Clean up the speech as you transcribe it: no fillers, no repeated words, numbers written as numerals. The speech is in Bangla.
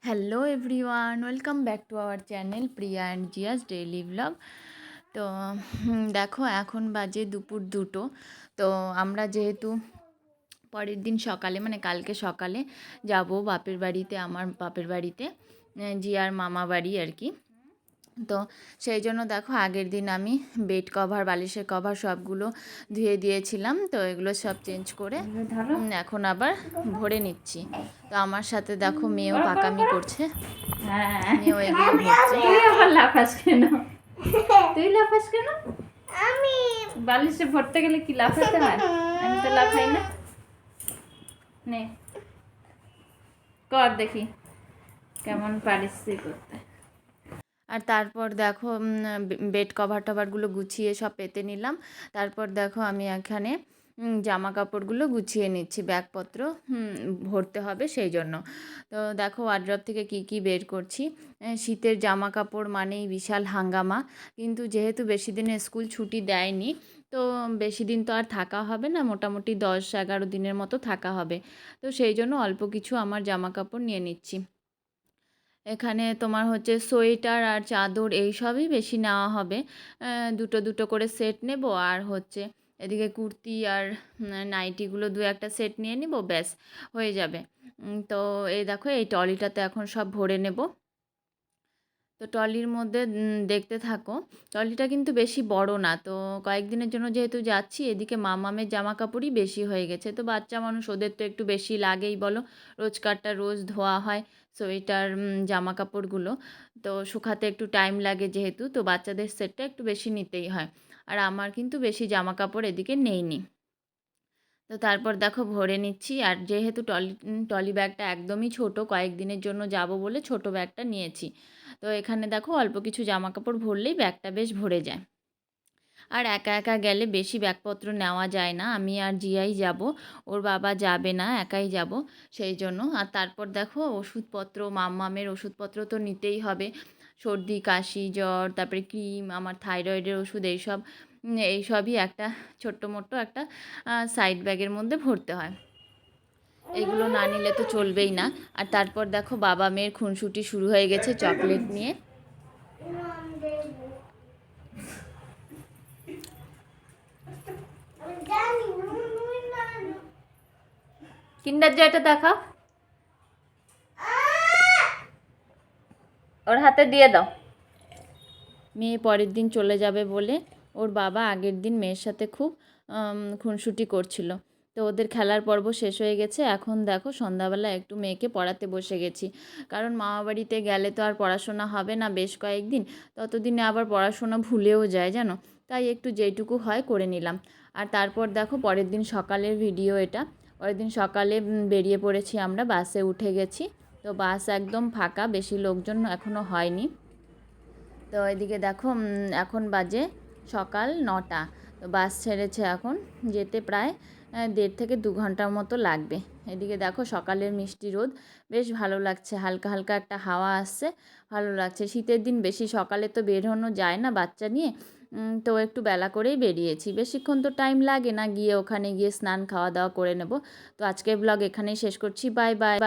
Hello everyone, welcome back to our channel Priya and Zia's daily blog. তো দেখো এখন বাজে দুপুর 2টো। তো আমরা যেহেতু পরের দিন সকালে মানে কালকে সকালে যাব বাপের বাড়িতে, আমার বাপের বাড়িতে, জিয়ার মামা বাড়ি আর কি। তো সেই জন্য দেখো আগের দিন আমি বেড কভার, বালিশের কভার সবগুলো ধুয়ে দিয়েছিলাম। তো এগুলো সব চেঞ্জ করে এখন আবার ভরে নিচ্ছি। তো আমার সাথে দেখো মেয়েও পাকামি করছে, মেয়েও এগুলো ভরছে। তুই আবার লাফাস কেন? তুই লাফাস কেন? আমি বালিশে ভরতে গেলে কি লাফাতে হয়? আমি তো লাফাই না। নে কর দেখি কেমন পারিস তুই করতে। আর তারপর দেখো বেড কভার টভারগুলো গুছিয়ে সব পেতে নিলাম। তারপর দেখো আমি এখানে জামা কাপড়গুলো গুছিয়ে নিচ্ছি, ব্যাগপত্র ভরতে হবে সেই জন্য। তো দেখো ওয়ার্ড্রপ থেকে কি কি বের করছি। শীতের জামা কাপড় মানেই বিশাল হাঙ্গামা, কিন্তু যেহেতু বেশি দিনের স্কুল ছুটি দেয়নি, তো বেশি দিন তো আর থাকা হবে না, মোটামুটি 10-11 দিনের মতো থাকা হবে। তো সেই জন্য অল্প কিছু আমার জামা কাপড় নিয়ে নিচ্ছি। এখানে তোমার হচ্ছে সোয়েটার আর চাদর এই সবই বেশি নেওয়া হবে। দুটো দুটো করে সেট নেব, আর হচ্ছে এদিকে কুর্তি আর নাইটিগুলো দু একটা সেট নিয়ে নিব, ব্যাস হয়ে যাবে। তো এই দেখো এই ট্রলিটাতে এখন সব ভরে নেব। তো ট্রলির মধ্যে দেখতে থাকো। ট্রলিটা কিন্তু বেশি বড় না, তো কয়েকদিনের জন্য যেহেতু যাচ্ছি, এদিকে মামামের জামা কাপড়ই বেশি হয়ে গেছে। তো বাচ্চা মানুষ, ওদের তো একটু বেশি লাগেই বলো, রোজকারটা রোজ ধোয়া হয় সোয়েটার জামা কাপড়গুলো, তো শুকাতে একটু টাইম লাগে যেহেতু, তো বাচ্চাদের সেটটা একটু বেশি নিতেই হয়। আর আমার কিন্তু বেশি জামা কাপড় এদিকে নেইনি। তো তারপর দেখো ভরে নিচ্ছি। আর যেহেতু টলি ব্যাগটা একদমই ছোট, কয়েকদিনের জন্য যাব বলে ছোট ব্যাগটা নিয়েছি। তো এখানে দেখো অল্প কিছু জামা কাপড় ভরলেই ব্যাগটা বেশ ভরে যায়। আর একা একা গেলে বেশি ব্যাগপত্র নেওয়া যায় না, আমি আর জিয়াই যাব, ওর বাবা যাবে না, একাই যাব সেই জন্য। আর তারপর দেখো ওষুধপত্র, মাম্মামের ওষুধপত্র তো নিতেই হবে, সর্দি কাশি জ্বর, তারপরে ক্রিম, আমার থাইরয়েডের ওষুধ, এইসবই একটা ছোট্ট মোট্ট একটা সাইড ব্যাগের মধ্যে ভরতে হয়। এগুলো না নিলে তো চলবেই না। আর তারপর দেখো বাবা মেয়ের খুনসুটি শুরু হয়ে গেছে চকলেট নিয়ে। কিন্ডার জয়টা দেখাও, ওর হাতে দিয়ে দাও। মেয়ে পরের দিন চলে যাবে বলে ওর বাবা আগের দিন মেয়ের সাথে খুব খুনসুটি করছিল। তো ওদের খেলার পর্ব শেষ হয়ে গেছে, এখন দেখো সন্ধ্যাবেলা একটু মেয়েকে পড়াতে বসে গেছি। কারণ মামাবাড়িতে গেলে তো আর পড়াশোনা হবে না বেশ কয়েকদিন, ততদিনে আবার পড়াশোনা ভুলেও যায় জানো, তাই একটু যেইটুকু হয় করে নিলাম। আর তারপর দেখো পরের দিন সকালের ভিডিও এটা। পরের দিন সকালে বেরিয়ে পড়েছি আমরা, বাসে উঠে গেছি। তো বাস একদম ফাঁকা, বেশি লোকজন এখনও হয়নি। তো এদিকে দেখো এখন বাজে সকাল 9টা। তো বাস ছেড়েছে, এখন যেতে প্রায় 1.5 থেকে 2 ঘন্টার মতো লাগবে। এদিকে দেখো সকালের মিষ্টি রোদ, বেশ ভালো লাগছে, হালকা হালকা একটা হাওয়া আসছে, ভালো লাগছে। শীতের দিন বেশি সকালে তো বেরোনো যায় না বাচ্চা নিয়ে, তো একটু বেলা করেই বেরিয়েছি, বেশিক্ষণ তো টাইম লাগে না, গিয়ে ওখানে গিয়ে স্নান খাওয়া দাওয়া করে নেব। তো আজকের ব্লগ এখানেই শেষ করছি, বাই বাই।